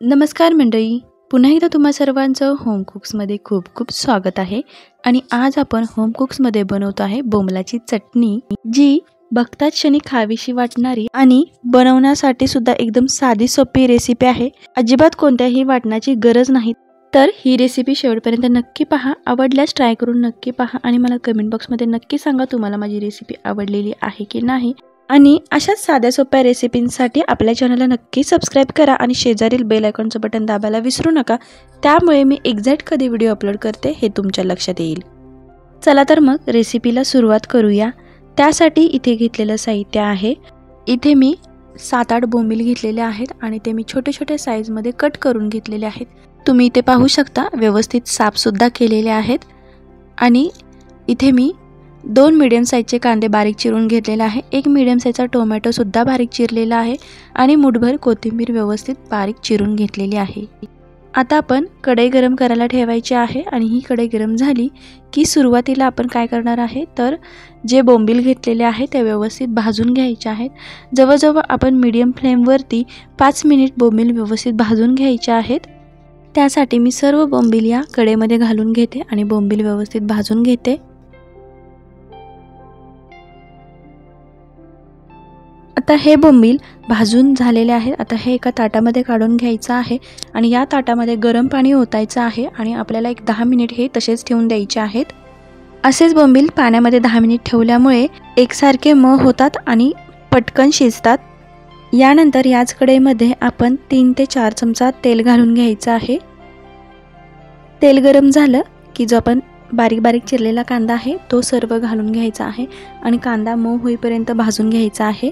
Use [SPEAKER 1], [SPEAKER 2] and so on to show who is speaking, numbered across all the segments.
[SPEAKER 1] नमस्कार मंडळी, पुन्हा एकदा तुम्हा सर्वांचं होम कुक्समध्ये खूप खूप स्वागत आहे। आणि आज आपण होम कुक्समध्ये बनवतो आहे बोंबलाची चटणी, जी बघताच क्षणी खावीशी वाटणारी आणि बनवण्यासाठी सुद्धा एकदम साधी सोपी रेसिपी आहे। अजिबात कोणत्याही वाटणाची गरज नाही। तर ही रेसिपी शेवटपर्यंत नक्की पहा, आवडल्यास ट्राय करून नक्की पहा आणि मला कमेंट बॉक्समध्ये नक्की सांगा तुम्हाला माझी रेसिपी आवडलेली आहे की नाही। आणि अशाच साध्या सोप्या रेसिपींसाठी आपल्या चॅनलला नक्की सबस्क्राइब करा आणि शेजारील बेल आयकॉनचं बटन दाबायला विसरू नका, त्यामुळे मी एक्झॅक्ट कधी व्हिडिओ अपलोड करते हे तुमच्या लक्षात येईल। चला तर मग रेसिपीला सुरुवात करूया। त्यासाठी इथे घेतलेलं साहित्य आहे, इथे मी 7-8 बोंबील घेतलेले आहेत आणि ते मी छोटे छोटे साईजमध्ये कट करून घेतलेले आहेत। तुम्ही इथे पाहू शकता व्यवस्थित साफ सुद्धा केलेले आहेत। आणि इथे मी 2 मीडियम साईजचे कांदे बारीक चिरून घेतलेला आहे, 1 मीडियम साईजचा टोमॅटो सुद्धा बारीक चिरलेला आहे आणि मुठभर कोथिंबीर व्यवस्थित बारीक चिरून घेतलेली आहे। आता आपण कढई गरम करायला ठेवायची आहे आणि ही कढई गरम झाली की सुरुवातीला आपण काय करणार आहे तर जे बोंबील घेतलेले आहे ते व्यवस्थित भाजून घ्यायचे आहेत। जवळजवळ आपण मीडियम फ्लेमवरती 5 मिनिट बोंबील व्यवस्थित भाजून घ्यायचे आहेत। त्यासाठी मी सर्व बोंबील या कढईमध्ये घालून घेते आणि बोंबील व्यवस्थित भाजून घेते। आता हे बोंबील भाजून झालेले आहेत। आता हे एका ताटामध्ये काढून घ्यायचं आहे आणि या ताटामध्ये गरम पाणी ओतायचं आहे आणि आपल्याला एक 10 मिनिट हे तसेच ठेवून द्यायचे आहेत। असेच बोंबील पाण्यामध्ये 10 मिनिट ठेवल्यामुळे एकसारखे मऊ होतात आणि पटकन शिजतात। यानंतर याच कढईमध्ये आपण 3 ते 4 चमचा तेल घालून घ्यायचं आहे। तेल गरम झालं की जो आपण बारीक बारीक चिरलेला कांदा आहे तो सर्व घालून घ्यायचा आहे आणि कांदा मऊ होईपर्यंत भाजून घ्यायचा आहे।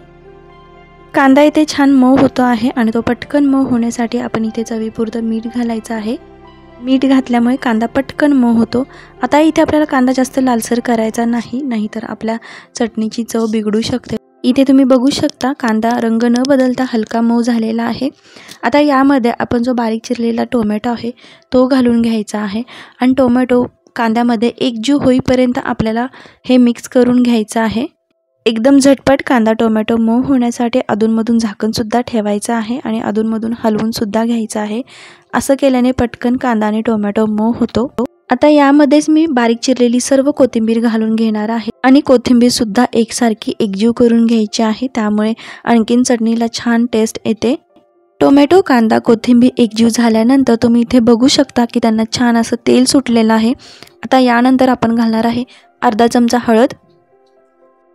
[SPEAKER 1] कांदा इथे छान मऊ होतो आहे आणि तो पटकन मऊ होण्यासाठी आपण इथे चवीपुरतं मीठ घालायचं आहे। मीठ घातल्यामुळे कांदा पटकन मऊ होतो। आता इथे आपल्याला कांदा जास्त लालसर करायचा नाही, नाहीतर आपल्या चटणीची चव बिघडू शकते। इथे तुम्ही बघू शकता कांदा रंग न बदलता हलका मऊ झालेला आहे। आता यामध्ये आपण जो बारीक चिरलेला टोमॅटो आहे तो घालून घ्यायचा आहे आणि टोमॅटो कांद्यामध्ये एकजीव होईपर्यंत आपल्याला हे मिक्स करून घ्यायचं आहे। एकदम झटपट कांदा टोमॅटो मऊ होण्यासाठी अधूनमधून झाकण सुद्धा ठेवायचं आहे आणि अधूनमधून हलवून सुद्धा घ्यायचं आहे। असं केल्याने पटकन कांदा आणि टोमॅटो मऊ होतो। आता यामध्येच मी बारीक चिरलेली सर्व कोथिंबीर घालून घेणार आहे आणि कोथिंबीर सुद्धा एकसारखी एकजीव करून घ्यायची आहे, त्यामुळे आणखीन चटणीला छान टेस्ट येते। टोमॅटो कांदा कोथिंबीर एकजीव झाल्यानंतर तुम्ही इथे बघू शकता की त्यांना छान असं तेल सुटलेलं आहे। आता यानंतर आपण घालणार आहे अर्धा चमचा हळद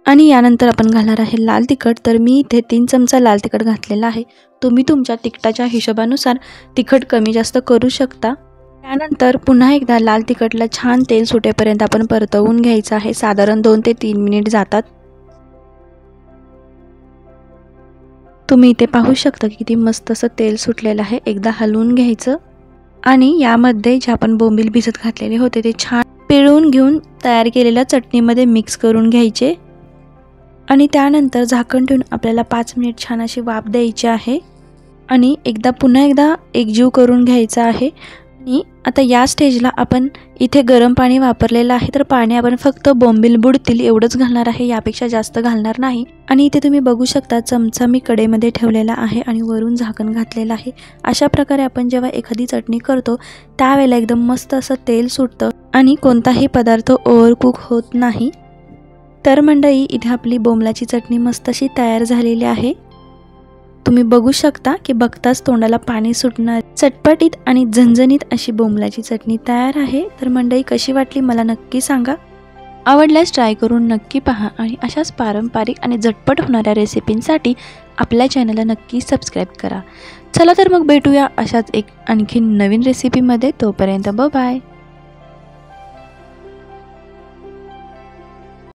[SPEAKER 1] आणि यानंतर आपण घालणार आहे लाल तिखट। तर मी इथे 3 चमचा लाल तिखट घातलेला आहे। तुम्ही तुमच्या तिखटाच्या हिशोबानुसार तिखट कमी जास्त करू शकता। त्यानंतर पुन्हा एकदा लाल तिखटला छान तेल सुटेपर्यंत आपण परतवून घ्यायचं आहे, साधारण 2 ते 3 मिनिट जातात। तुम्ही इथे पाहू शकता की किती मस्त असं तेल सुटलेलं आहे। एकदा हलवून घ्यायचं आणि यामध्ये जे आपण बोंबील भिजत घातलेले होते ते छान पिळून घेऊन तयार केलेल्या चटणीमध्ये मिक्स करून घ्यायचे आणि त्यानंतर झाकण ठेवून आपल्याला 5 मिनिट छान अशी वाफ द्यायची आहे आणि पुन्हा एकदा एकजीव करून घ्यायचा आहे। आणि आता या स्टेजला आपण इथे गरम पाणी वापरलेलं आहे, तर पाणी आपण फक्त बोंबील बुडतील एवढंच घालणार आहे, यापेक्षा जास्त घालणार नाही। आणि इथे तुम्ही बघू शकता चमचा मी कढईमध्ये ठेवलेला आहे आणि वरून झाकण घातलेलं आहे। अशा प्रकारे आपण जेव्हा एखादी चटणी करतो त्यावेळेला एकदम मस्त असं तेल सुटतं आणि कोणताही पदार्थ ओव्हरकुक होत नाही। तर मंडळी इथे आपली बोंबलाची चटणी मस्त अशी तयार झालेली आहे। तुम्ही बघू शकता की बघताच तोंडाला पाणी सुटणार चटपटीत आणि झणझणीत अशी बोंबलाची चटणी तयार आहे। तर मंडळी कशी वाटली मला नक्की सांगा, आवडल्यास ट्राय करून नक्की पहा आणि अशाच पारंपरिक आणि झटपट होणाऱ्या रेसिपींसाठी आपल्या चॅनलला नक्की सबस्क्राइब करा। चला तर मग भेटूया अशाच एक आणखी नवीन रेसिपीमध्ये, तोपर्यंत बाय बाय।